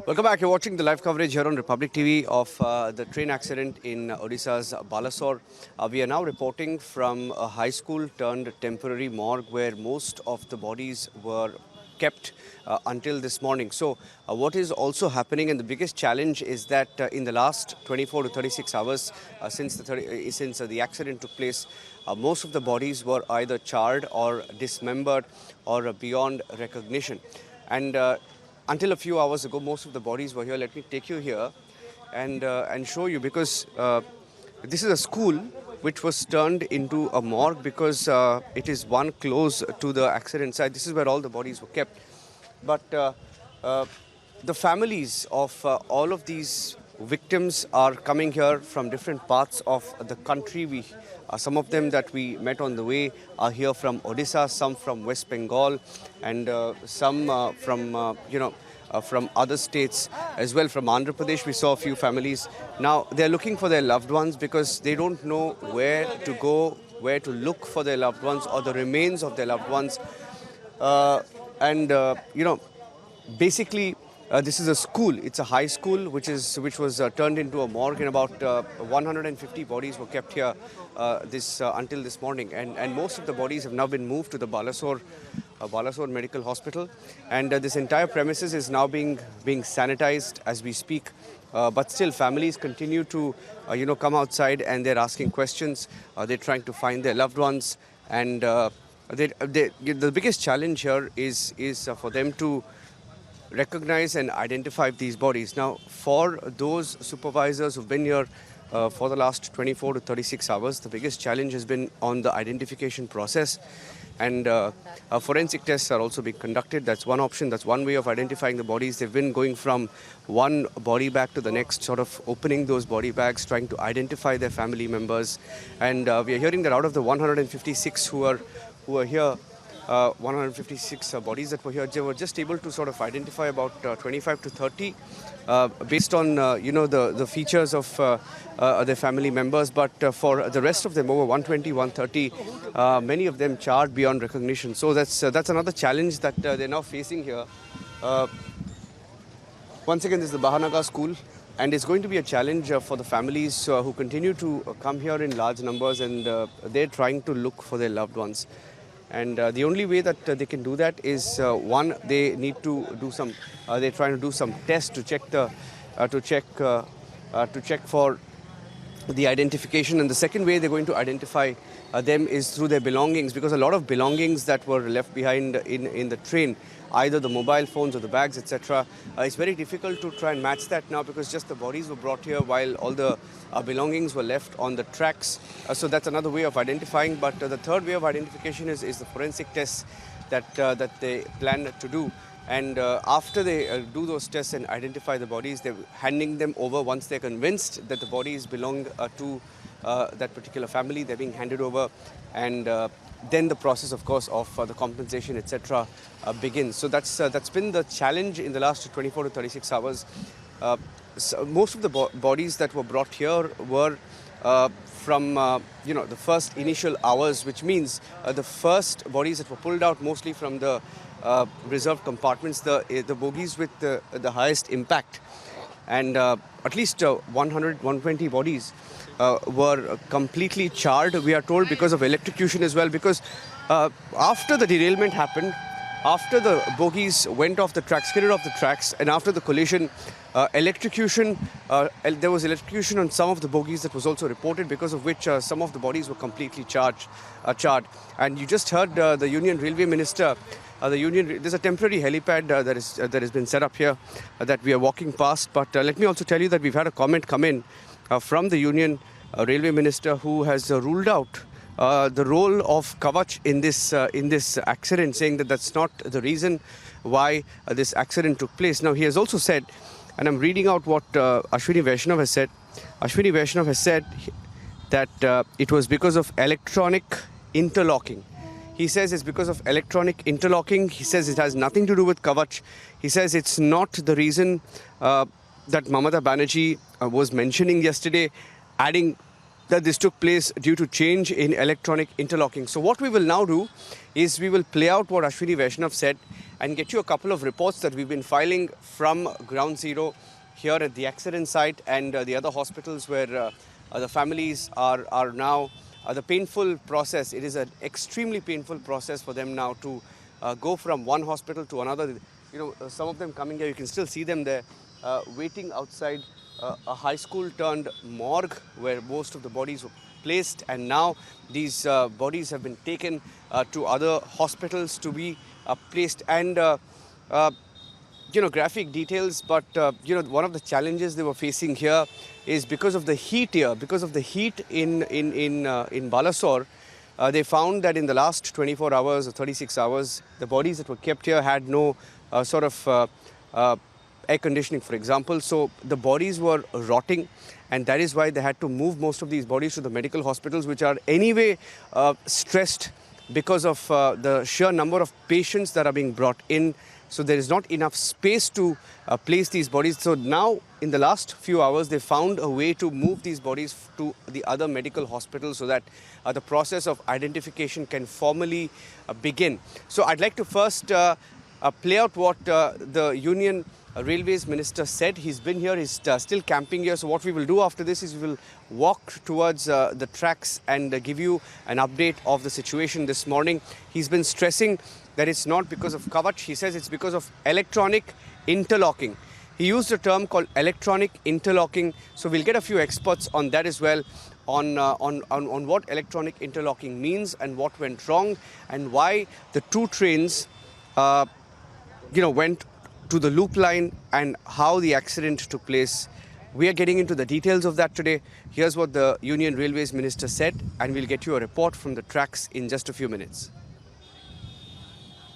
Welcome back. You're watching the live coverage here on Republic TV of the train accident in Odisha's Balasore. We are now reporting from a high school turned temporary morgue where most of the bodies were kept until this morning. So what is also happening, and the biggest challenge is that in the last 24 to 36 hours since the accident took place, most of the bodies were either charred or dismembered or beyond recognition. And until a few hours ago, most of the bodies were here. Let me take you here and show you, because this is a school which was turned into a morgue because it is one close to the accident site. This is where all the bodies were kept. But the families of all of these victims are coming here from different parts of the country. Some of them that we met on the way are here from Odisha, some from West Bengal, and some from other states as well. From Andhra Pradesh, we saw a few families. Now they're looking for their loved ones because they don't know where to go, where to look for their loved ones or the remains of their loved ones. Basically, this is a school. It's a high school which was turned into a morgue, and about 150 bodies were kept here until this morning. And most of the bodies have now been moved to the Balasore Medical Hospital, and this entire premises is now being sanitized as we speak. But still, families continue to come outside, and they're asking questions. They're trying to find their loved ones, and the biggest challenge here is for them to recognize and identify these bodies. Now, for those supervisors who've been here for the last 24 to 36 hours, the biggest challenge has been on the identification process. And forensic tests are also being conducted. That's one option. That's one way of identifying the bodies. They've been going from one body bag to the next, sort of opening those body bags, trying to identify their family members. And we are hearing that out of the 156 who are here, 156 bodies that were here, they were just able to sort of identify about 25 to 30 based on the features of their family members. But for the rest of them, over 120, 130, many of them charred beyond recognition. So that's another challenge that they're now facing here. Once again, this is the Bahanaga school, and it's going to be a challenge for the families who continue to come here in large numbers, and they're trying to look for their loved ones. And the only way that they can do that is one, they need to do some. They're trying to do some tests to check for the identification. And the second way they're going to identify them is through their belongings, because a lot of belongings that were left behind in the train, either the mobile phones or the bags, etc. It's very difficult to try and match that now, because just the bodies were brought here while all the belongings were left on the tracks. So that's another way of identifying. But the third way of identification is the forensic tests that they plan to do. And after they do those tests and identify the bodies, they're handing them over. Once they're convinced that the bodies belong to that particular family, they're being handed over. And then the process, of course, of the compensation, etc., begins. So that's been the challenge in the last 24 to 36 hours. So most of the bodies that were brought here were from the first initial hours, which means the first bodies that were pulled out mostly from the reserved compartments, the bogies with the highest impact. And at least 100, 120 bodies were completely charred, we are told, because of electrocution as well. Because after the derailment happened, after the bogies went off the tracks, skidded off the tracks, and after the collision, electrocution, there was electrocution on some of the bogies that was also reported, because of which some of the bodies were completely charred. And you just heard the Union Railway Minister. There's a temporary helipad that has been set up here that we are walking past. But let me also tell you that we've had a comment come in from the Union Railway Minister, who has ruled out the role of Kavach in this accident, saying that that's not the reason why this accident took place. Now, he has also said, and I'm reading out what Ashwini Vaishnav has said. Ashwini Vaishnav has said that it was because of electronic interlocking. He says it's because of electronic interlocking. He says it has nothing to do with Kavach. He says it's not the reason that Mamata Banerjee was mentioning yesterday, adding that this took place due to change in electronic interlocking. So what we will now do is we will play out what Ashwini Vaishnav said and get you a couple of reports that we've been filing from ground zero here at the accident site and the other hospitals where the families are now. The painful process, it is an extremely painful process for them now to go from one hospital to another. Some of them coming here, you can still see them there waiting outside a high school turned morgue where most of the bodies were placed, and now these bodies have been taken to other hospitals to be placed. And graphic details, but one of the challenges they were facing here is because of the heat here, because of the heat in Balasore. They found that in the last 24 hours or 36 hours, the bodies that were kept here had no sort of air conditioning, for example. So the bodies were rotting, and that is why they had to move most of these bodies to the medical hospitals, which are anyway stressed because of the sheer number of patients that are being brought in. So there is not enough space to place these bodies. So now, in the last few hours, they found a way to move these bodies to the other medical hospitals so that the process of identification can formally begin. So I'd like to first play out what the Union Railways Minister said. He's been here, he's still camping here. So what we will do after this is we will walk towards the tracks and give you an update of the situation this morning. He's been stressing that it's not because of Kavach. He says it's because of electronic interlocking. He used a term called electronic interlocking. So we'll get a few experts on that as well, on what electronic interlocking means and what went wrong and why the two trains, went to the loop line and how the accident took place. We are getting into the details of that today. Here's what the Union Railways Minister said, and we'll get you a report from the tracks in just a few minutes.